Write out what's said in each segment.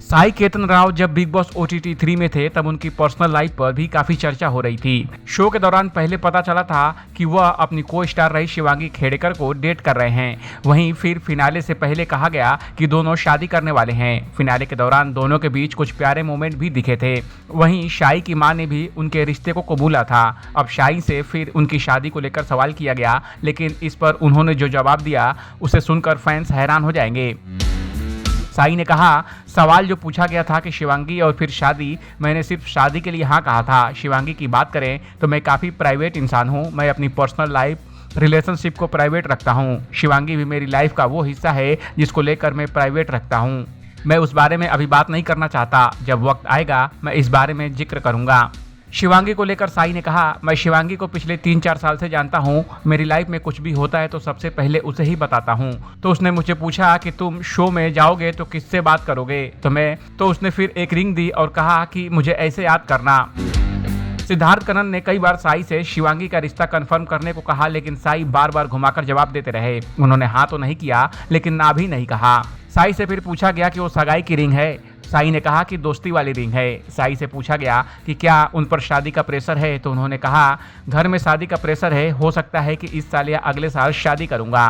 साई केतन राव जब big boss OTT 3 में थे तब उनकी पर्सनल लाइफ पर भी काफी चर्चा हो रही थी। शो के दौरान पहले पता चला था कि वह अपनी को स्टार रही शिवांगी खेड़ेकर को डेट कर रहे हैं। वहीं फिर फिनाले से पहले कहा गया कि दोनों शादी करने वाले हैं। फिनाले के दौरान दोनों के बीच कुछ प्यारे मोमेंट भी दिखे थे। वहीं शाई की मां ने भी उनके रिश्ते को कबूला था। अब शाई से फिर उनकी शादी को लेकर सवाल किया गया, लेकिन इस पर उन्होंने जो जवाब दिया उसे सुनकर फैंस हैरान हो जाएंगे। साई ने कहा, सवाल जो पूछा गया था कि शिवांगी और फिर शादी, मैंने सिर्फ शादी के लिए हाँ कहा था। शिवांगी की बात करें तो मैं काफ़ी प्राइवेट इंसान हूँ। मैं अपनी पर्सनल लाइफ रिलेशनशिप को प्राइवेट रखता हूँ। शिवांगी भी मेरी लाइफ का वो हिस्सा है जिसको लेकर मैं प्राइवेट रखता हूँ। मैं उस बारे में अभी बात नहीं करना चाहता। जब वक्त आएगा मैं इस बारे में जिक्र करूँगा। शिवांगी को लेकर साई ने कहा, मैं शिवांगी को पिछले 3-4 साल से जानता हूँ। मेरी लाइफ में कुछ भी होता है तो सबसे पहले उसे ही बताता हूँ। तो उसने मुझे पूछा कि तुम शो में जाओगे तो किससे बात करोगे, तो उसने फिर एक रिंग दी और कहा कि मुझे ऐसे याद करना। सिद्धार्थ कनन ने कई बार साई से शिवांगी का रिश्ता कंफर्म करने को कहा, लेकिन साई बार बार घुमाकर जवाब देते रहे। उन्होंने हाँ तो नहीं किया, लेकिन ना भी नहीं कहा। साई से फिर पूछा गया कि वो सगाई की रिंग है। साई ने कहा कि दोस्ती वाली रिंग है। साई से पूछा गया कि क्या उन पर शादी का प्रेशर है, तो उन्होंने कहा, घर में शादी का प्रेशर है, हो सकता है कि इस साल या अगले साल शादी करूंगा।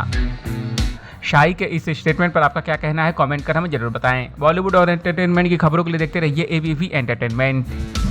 शाई के इस स्टेटमेंट पर आपका क्या कहना है, कमेंट कर हमें जरूर बताएं। बॉलीवुड और एंटरटेनमेंट की खबरों के लिए देखते रहिए ABP एंटरटेनमेंट।